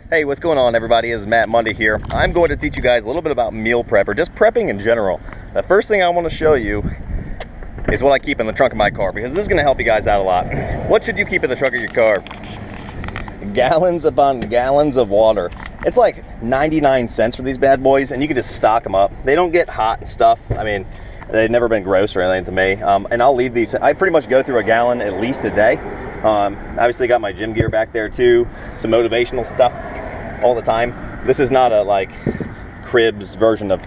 Hey, what's going on, everybody? It's Matt Monday here. I'm going to teach you guys a little bit about meal prep, or just prepping in general. The first thing I want to show you is what I keep in the trunk of my car, because this is going to help you guys out a lot. What should you keep in the trunk of your car? Gallons upon gallons of water. It's like 99 cents for these bad boys, and you can just stock them up. They don't get hot and stuff. I mean, they've never been gross or anything to me. And I'll leave these. I pretty much go through a gallon at least a day. Obviously got my gym gear back there too, some motivational stuff all the time. This is not a like cribs version of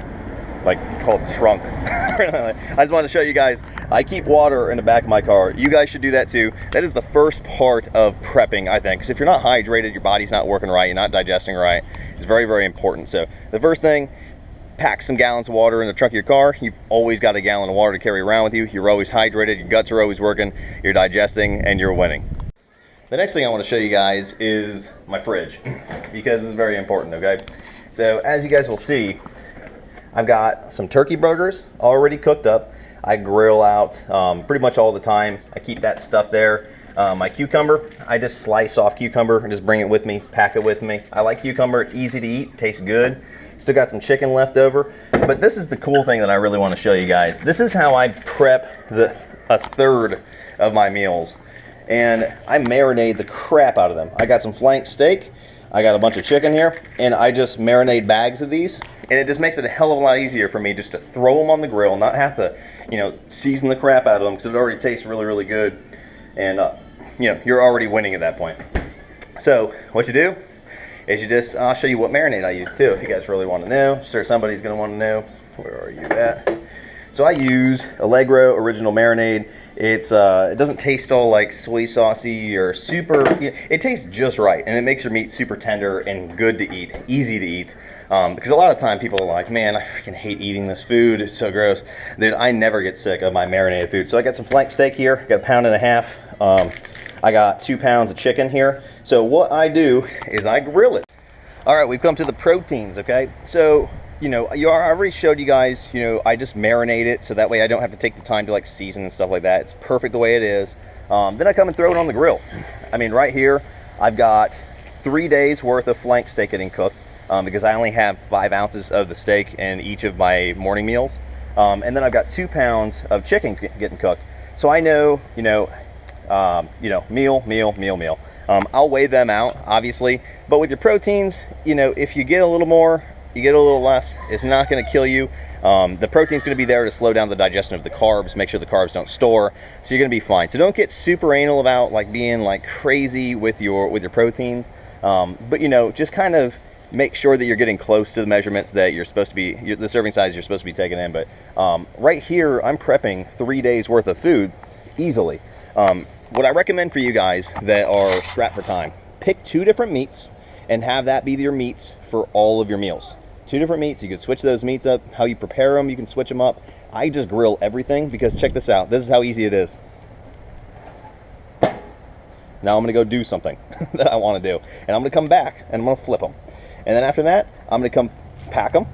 like called trunk. I just wanted to show you guys I keep water in the back of my car. You guys should do that too. That is the first part of prepping, I think, because if you're not hydrated, your body's not working right, you're not digesting right. It's very, very important. So the first thing, pack some gallons of water in the trunk of your car. You've always got a gallon of water to carry around with you. You're always hydrated, your guts are always working, you're digesting, and you're winning. The next thing I want to show you guys is my fridge, because it's very important, okay? So as you guys will see, I've got some turkey burgers already cooked up. I grill out pretty much all the time. I keep that stuff there. My cucumber, I just slice off cucumber and just bring it with me, pack it with me. I like cucumber, it's easy to eat, tastes good. Still got some chicken left over. But this is the cool thing that I really want to show you guys. This is how I prep a third of my meals. And I marinate the crap out of them. I got some flank steak, I got a bunch of chicken here, and I just marinate bags of these. And it just makes it a hell of a lot easier for me just to throw them on the grill, not have to, you know, season the crap out of them, because it already tastes really, really good. And, you know, you're already winning at that point. So what you do is you just, I'll show you what marinade I use too, if you guys really want to know. I'm sure somebody's going to want to know. Where are you at? So I use Allegro Original Marinade. It's it doesn't taste all like soy saucy or super, you know, it tastes just right, and it makes your meat super tender and good to eat, easy to eat. Because a lot of time people are like, man, I freaking hate eating this food, it's so gross. Dude, I never get sick of my marinated food. So I got some flank steak here, got 1.5 pounds. I got 2 pounds of chicken here. So what I do is I grill it. All right, we've come to the proteins, okay? So, you know, I already showed you guys, you know, I just marinate it so that way I don't have to take the time to like season and stuff like that. It's perfect the way it is. Then I come and throw it on the grill. I mean, right here, I've got 3 days worth of flank steak getting cooked because I only have 5 ounces of the steak in each of my morning meals. And then I've got 2 pounds of chicken getting cooked. So I know, meal. I'll weigh them out, obviously. But with your proteins, you know, if you get a little more, you get a little less, it's not going to kill you. The protein's going to be there to slow down the digestion of the carbs, make sure the carbs don't store, so you're going to be fine. So don't get super anal about like being like crazy with your proteins, but you know, just kind of make sure that you're getting close to the measurements that you're supposed to be, the serving size you're supposed to be taking in. But right here, I'm prepping 3 days worth of food easily. What I recommend for you guys that are strapped for time, pick 2 different meats and have that be your meats for all of your meals. 2 different meats, you can switch those meats up. How you prepare them, you can switch them up. I just grill everything because check this out. This is how easy it is. Now I'm gonna go do something that I wanna do. And I'm gonna come back and I'm gonna flip them. And then after that, I'm gonna come pack them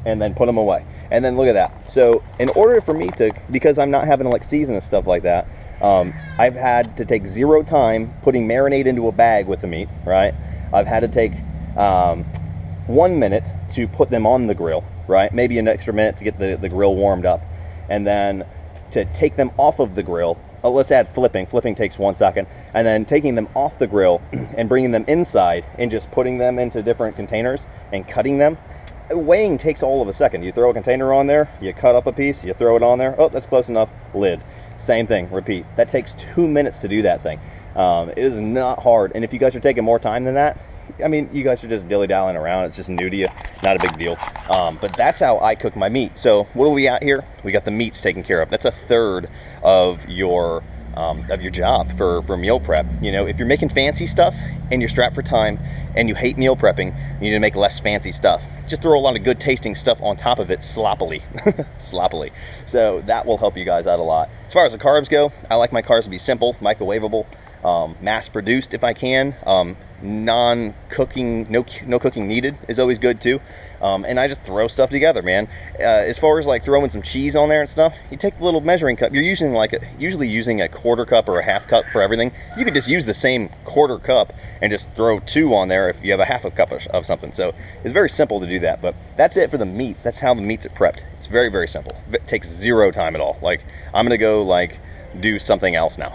and then put them away. And then look at that. So in order for me to, because I'm not having to like season and stuff like that, I've had to take 0 time putting marinade into a bag with the meat, right? I've had to take 1 minute to put them on the grill, right? Maybe an extra minute to get the grill warmed up. And then to take them off of the grill, let's add flipping. Flipping takes 1 second. And then taking them off the grill and bringing them inside and just putting them into different containers and cutting them. Weighing takes all of a second. You throw a container on there, you cut up a piece, you throw it on there. Oh, that's close enough. Lid. Same thing, repeat. That takes 2 minutes to do that thing. It is not hard. And if you guys are taking more time than that, I mean, you guys are just dilly-dallying around. It's just new to you. Not a big deal. But that's how I cook my meat. So what are we at here? We got the meats taken care of. That's a third of your job for meal prep. You know, if you're making fancy stuff and you're strapped for time and you hate meal prepping, you need to make less fancy stuff. Just throw a lot of good tasting stuff on top of it sloppily. Sloppily. So that will help you guys out a lot. As far as the carbs go, I like my carbs to be simple, microwavable, mass produced if I can. non-cooking, no cooking needed is always good too. And I just throw stuff together, man. As far as like throwing some cheese on there and stuff, you take the little measuring cup. You're using usually using a quarter cup or a half cup for everything. You could just use the same quarter cup and just throw 2 on there if you have a half a cup of something. So it's very simple to do that. But that's it for the meats. That's how the meats are prepped. It's very, very simple. It takes 0 time at all. Like, I'm gonna go like do something else now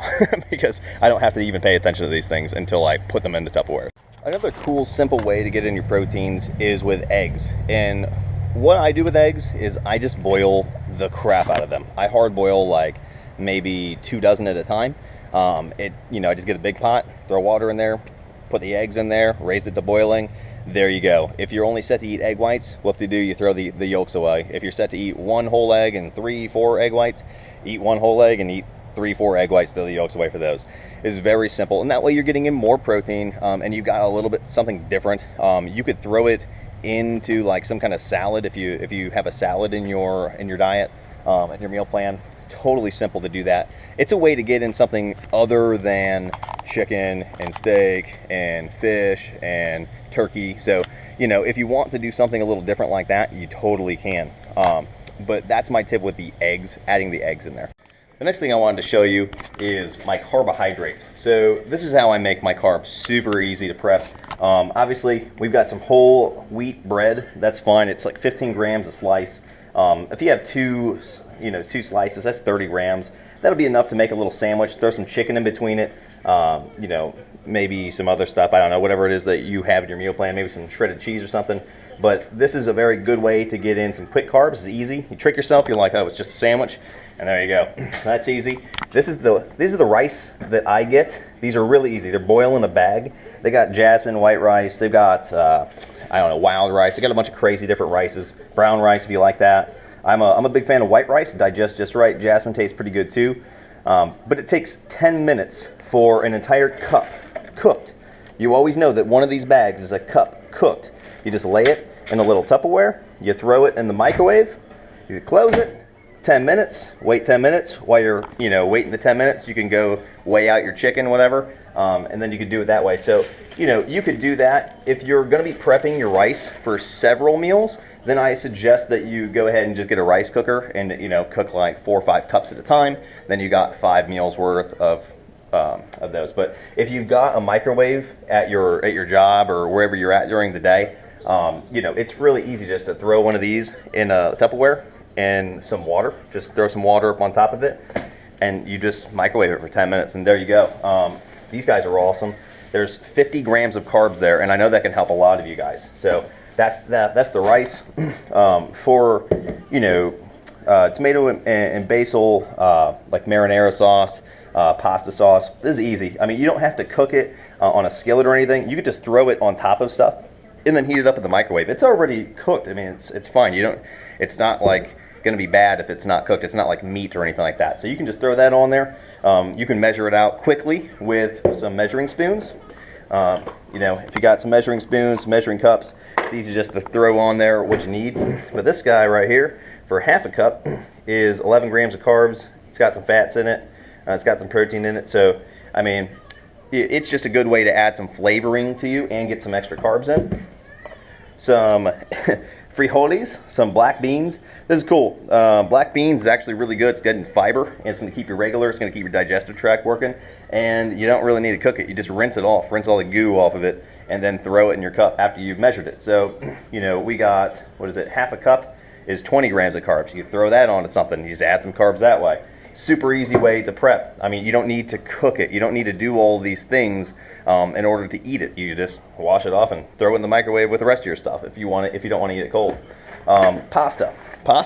because I don't have to even pay attention to these things until I put them into Tupperware. Another cool, simple way to get in your proteins is with eggs. And what I do with eggs is I just boil the crap out of them. I hard boil like maybe 2 dozen at a time. I just get a big pot, throw water in there, put the eggs in there, raise it to boiling. There you go. If you're only set to eat egg whites, whoop-de-doo, you throw the yolks away. If you're set to eat 1 whole egg and 3-4 egg whites, eat 1 whole egg and eat 3-4 egg whites, throw the yolks away for those. It's very simple, and that way you're getting in more protein, and you've got a little bit something different. You could throw it into like some kind of salad if you have a salad in your diet, in your meal plan. Totally simple to do that. It's a way to get in something other than chicken and steak and fish and turkey. So, if you want to do something a little different like that, you totally can. But that's my tip with the eggs, adding the eggs in there. The next thing I wanted to show you is my carbohydrates. So this is how I make my carbs super easy to prep. Obviously, we've got some whole wheat bread. That's fine. It's like 15 grams a slice. If you have two slices, that's 30 grams. That'll be enough to make a little sandwich. Throw some chicken in between it. Maybe some other stuff. I don't know, whatever it is that you have in your meal plan. Maybe some shredded cheese or something. But this is a very good way to get in some quick carbs. It's easy. You trick yourself. You're like, oh, it's just a sandwich. And there you go. That's easy. These are the rice that I get. These are really easy. They're boiled in a bag. They got jasmine white rice. They've got wild rice. They got a bunch of crazy different rices. Brown rice if you like that. I'm a big fan of white rice. It digests just right. Jasmine tastes pretty good too. But it takes 10 minutes for an entire cup cooked. You always know that one of these bags is a cup cooked. You just lay it in a little Tupperware. You throw it in the microwave. You close it. 10 minutes, wait 10 minutes. While you're, waiting the 10 minutes, you can go weigh out your chicken, whatever, and then you could do it that way. So, you could do that. If you're gonna be prepping your rice for several meals, then I suggest that you go ahead and just get a rice cooker and, cook like 4 or 5 cups at a time. Then you got 5 meals worth of those. But if you've got a microwave at your job or wherever you're at during the day, it's really easy just to throw one of these in a Tupperware and some water. Just throw some water up on top of it and you just microwave it for 10 minutes and there you go. These guys are awesome. There's 50 grams of carbs there, and I know that can help a lot of you guys. So that's the rice. For tomato and basil, like marinara sauce, pasta sauce, this is easy. I mean, you don't have to cook it on a skillet or anything. You could just throw it on top of stuff and then heat it up in the microwave. It's already cooked. I mean, it's fine. It's not like going to be bad if it's not cooked. It's not like meat or anything like that. So you can just throw that on there. You can measure it out quickly with some measuring spoons. If you got some measuring spoons, measuring cups, it's easy just to throw on there what you need. But this guy right here, for half a cup, is 11 grams of carbs. It's got some fats in it. It's got some protein in it. So, I mean, it's just a good way to add some flavoring to you and get some extra carbs in. Some frijoles, some black beans. This is cool. Black beans is actually really good. It's good in fiber, and it's going to keep you regular. It's going to keep your digestive tract working, and you don't really need to cook it. You just rinse it off, rinse all the goo off of it, and then throw it in your cup after you've measured it. So, we got, half a cup is 20 grams of carbs. You throw that onto something, you just add some carbs that way. Super easy way to prep. I mean, you don't need to cook it. You don't need to do all these things in order to eat it. You just wash it off and throw it in the microwave with the rest of your stuff if you want it, if you don't want to eat it cold. Pasta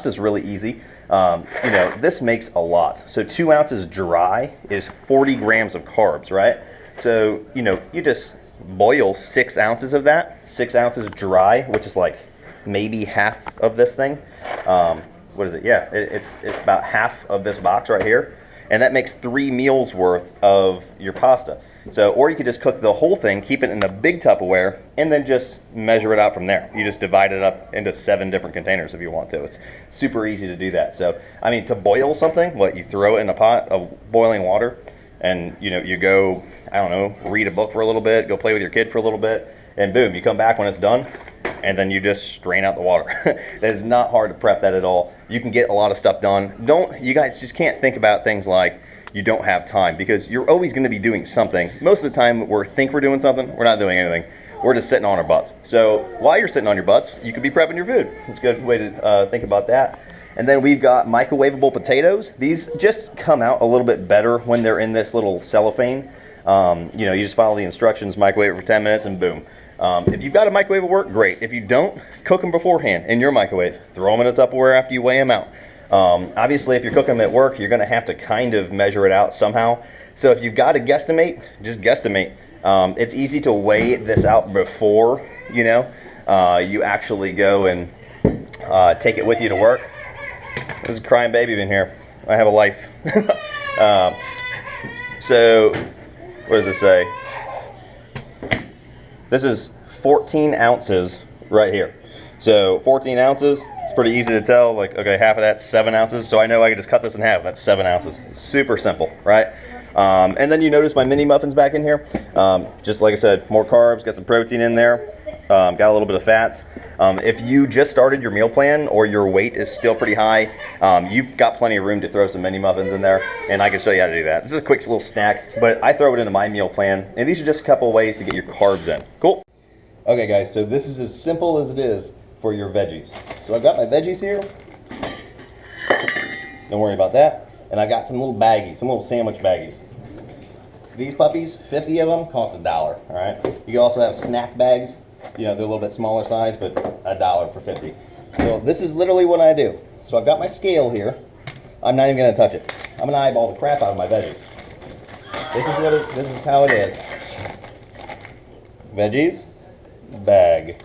is really easy. This makes a lot. So 2 ounces dry is 40 grams of carbs, right? So, you just boil 6 ounces of that, 6 ounces dry, which is like maybe half of this thing. What is it? Yeah, it's about half of this box right here, and that makes 3 meals worth of your pasta. So, or you could just cook the whole thing, keep it in a big Tupperware, and then just measure it out from there. You just divide it up into 7 different containers if you want to. It's super easy to do that. So, I mean, to boil something, you throw it in a pot of boiling water, and you go, I don't know, read a book for a little bit, go play with your kid for a little bit, and boom, you come back when it's done, and then you just strain out the water. It's not hard to prep that at all. You can get a lot of stuff done. You guys just can't think about things like you don't have time, because you're always going to be doing something. Most of the time we think we're doing something, we're not doing anything. We're just sitting on our butts. So while you're sitting on your butts, you could be prepping your food. It's a good way to think about that. And then we've got microwavable potatoes. These just come out a little bit better when they're in this little cellophane. You just follow the instructions, microwave it for 10 minutes, and boom. If you've got a microwave at work, great. If you don't, cook them beforehand in your microwave. Throw them in a Tupperware after you weigh them out. Obviously, if you're cooking them at work, you're going to have to kind of measure it out somehow. So if you've got to guesstimate, just guesstimate. It's easy to weigh this out before you actually go and take it with you to work. There's a crying baby in here. I have a life. So what does this say? This is 14 ounces right here. So 14 ounces, it's pretty easy to tell, like, okay, half of that's 7 ounces. So I know I can just cut this in half. That's 7 ounces. It's super simple, right? And then you notice my mini muffins back in here. Just like I said, more carbs, got some protein in there, got a little bit of fats. If you just started your meal plan or your weight is still pretty high, you've got plenty of room to throw some mini muffins in there, and I can show you how to do that. This is a quick little snack, but I throw it into my meal plan, and these are just a couple of ways to get your carbs in. Cool? Okay guys, so this is as simple as it is for your veggies. So I've got my veggies here. Don't worry about that. And I got some little baggies, some little sandwich baggies. These puppies, 50 of them, cost $1, all right? You can also have snack bags. They're a little bit smaller size, but $1 for 50. So this is literally what I do. So I've got my scale here. I'm not even gonna touch it. I'm gonna eyeball the crap out of my veggies. This is how it is. Veggies, bag.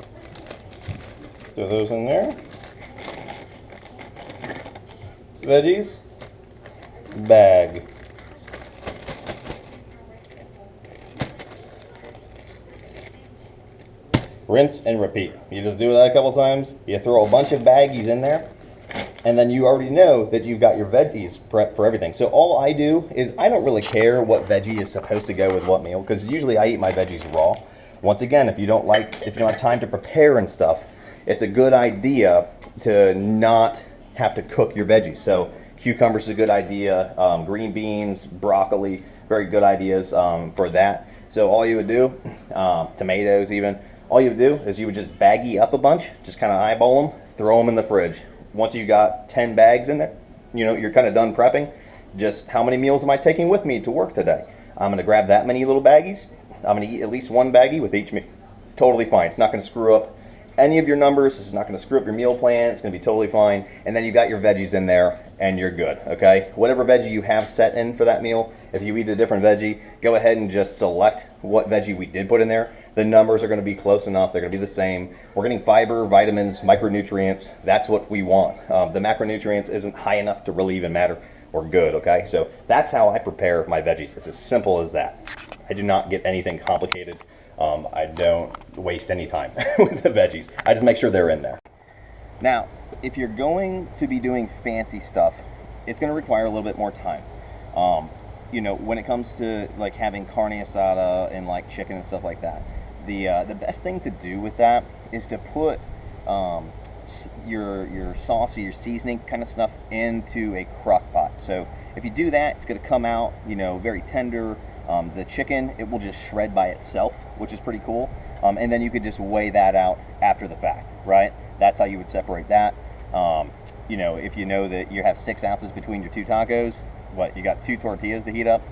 Throw those in there. Veggies, bag. Rinse and repeat. You just do that a couple times. You throw a bunch of baggies in there, and then you already know that you've got your veggies prepped for everything. So all I do is I don't really care what veggie is supposed to go with what meal, because usually I eat my veggies raw. Once again, if you don't have time to prepare and stuff, it's a good idea to not have to cook your veggies. So cucumbers is a good idea. Green beans, broccoli, very good ideas for that. So all you would do, tomatoes even, all you would do is you would just baggie up a bunch, just kind of eyeball them, throw them in the fridge. Once you got 10 bags in there, you're kind of done prepping. Just how many meals am I taking with me to work today? I'm going to grab that many little baggies. I'm going to eat at least one baggie with each meal. Totally fine. It's not going to screw up any of your numbers. It's not going to screw up your meal plan. It's going to be totally fine. And then you got your veggies in there and you're good, okay? Whatever veggie you have set in for that meal, if you eat a different veggie, go ahead and just select what veggie we did put in there. The numbers are going to be close enough. They're going to be the same. We're getting fiber, vitamins, micronutrients. That's what we want. The macronutrients isn't high enough to really even matter. We're good, okay? So that's how I prepare my veggies. It's as simple as that. I do not get anything complicated. I don't waste any time with the veggies. I just make sure they're in there. Now, if you're going to be doing fancy stuff, it's going to require a little bit more time. When it comes to like having carne asada and like chicken and stuff like that, the best thing to do with that is to put your sauce or your seasoning kind of stuff into a crock pot. So if you do that, it's going to come out very tender. The chicken, it will just shred by itself, which is pretty cool. And then you could just weigh that out after the fact, right? That's how you would separate that. If you know that you have 6 ounces between your 2 tacos, you got 2 tortillas to heat up.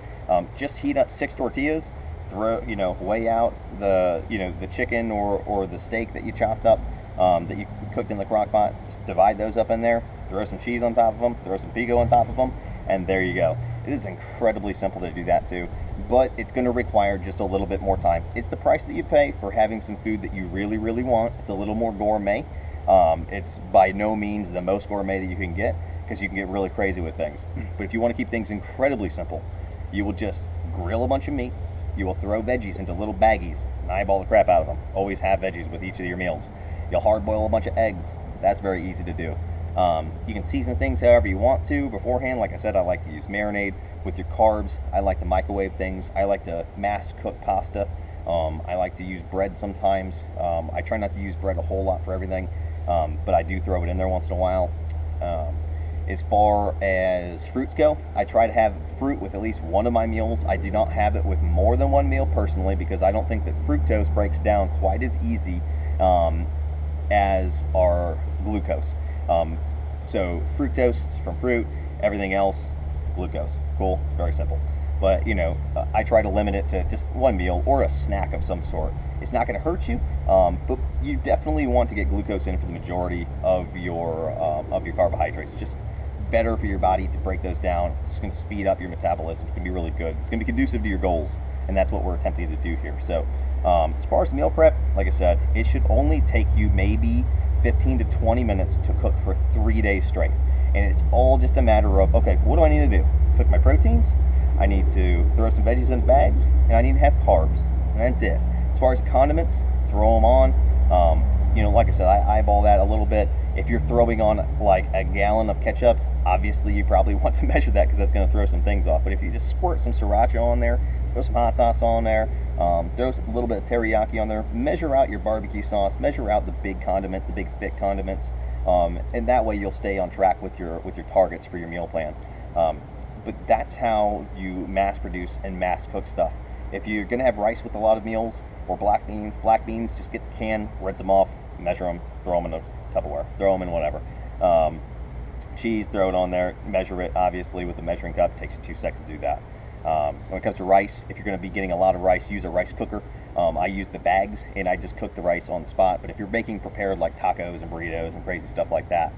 Just heat up 6 tortillas, weigh out the chicken or the steak that you chopped up, that you cooked in the crock pot. Just divide those up in there, throw some cheese on top of them, throw some pico on top of them, and there you go. It is incredibly simple to do that too, but it's going to require just a little bit more time. It's the price that you pay for having some food that you really, really want. It's a little more gourmet. It's by no means the most gourmet that you can get, because you can get really crazy with things. But if you want to keep things incredibly simple, you will just grill a bunch of meat. You will throw veggies into little baggies and eyeball the crap out of them. Always have veggies with each of your meals. You'll hard boil a bunch of eggs. That's very easy to do. You can season things however you want to beforehand. Like I said, I like to use marinade with your carbs. I like to microwave things. I like to mass cook pasta. I like to use bread sometimes. I try not to use bread a whole lot for everything, but I do throw it in there once in a while. As far as fruits go, I try to have fruit with at least one of my meals. I do not have it with more than one meal personally, because I don't think that fructose breaks down quite as easy as our glucose. So fructose is from fruit, everything else, glucose. Cool, very simple. But you know, I try to limit it to just one meal or a snack of some sort. It's not going to hurt you, but you definitely want to get glucose in for the majority of your carbohydrates. It's just better for your body to break those down. It's going to speed up your metabolism. It's going to be really good. It's going to be conducive to your goals, and that's what we're attempting to do here. So as far as meal prep, like I said, it should only take you maybe 15 to 20 minutes to cook for 3 days straight. And it's all just a matter of, okay, what do I need to do? Cook my proteins, I need to throw some veggies in bags, and I need to have carbs, and that's it. As far as condiments, throw them on. You know, like I said, I eyeball that a little bit. If you're throwing on like a gallon of ketchup, obviously you probably want to measure that, because that's going to throw some things off. But if you just squirt some sriracha on there, throw some hot sauce on there, throw a little bit of teriyaki on there, measure out your barbecue sauce, measure out the big condiments, the big thick condiments, and that way you'll stay on track with your targets for your meal plan. But that's how you mass produce and mass cook stuff. If you're going to have rice with a lot of meals, or black beans, just get the can, rinse them off, measure them, throw them in a Tupperware, throw them in whatever. Cheese, throw it on there, measure it, obviously, with the measuring cup. It takes you 2 seconds to do that. When it comes to rice, if you're going to be getting a lot of rice, use a rice cooker. I use the bags, and I just cook the rice on the spot. But if you're making prepared like tacos and burritos and crazy stuff like that,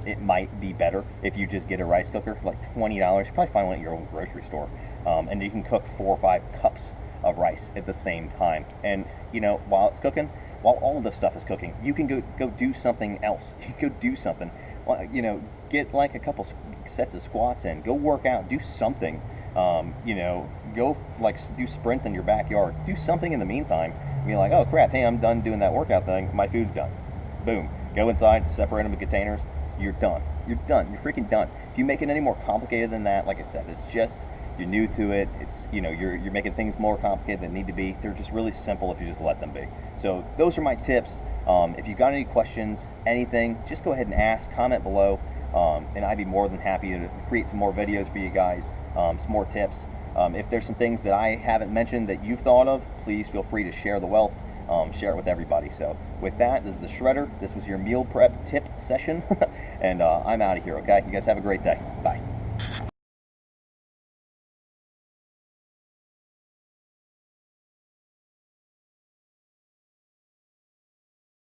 it might be better if you just get a rice cooker, like $20. You probably find one at your own grocery store, and you can cook 4 or 5 cups of rice at the same time. And you know, while it's cooking, while all this stuff is cooking, you can go do something else. You can go do something. Well, you know, get like a couple sets of squats in, go work out, do something. You know, go like do sprints in your backyard, do something in the meantime. Be like, oh crap, hey, I'm done doing that workout thing, my food's done. Boom, go inside, separate them in containers, you're done. You're freaking done. If you make it any more complicated than that, like I said, it's just, you're new to it, it's, you know, you're making things more complicated than they need to be. They're just really simple if you just let them be. So those are my tips. If you've got any questions, anything, just go ahead and ask, comment below, and I'd be more than happy to create some more videos for you guys, some more tips. If there's some things that I haven't mentioned that you've thought of, please feel free to share the wealth, share it with everybody. So with that, this is the Shredder. This was your meal prep tip session, and I'm out of here, okay? You guys have a great day. Bye.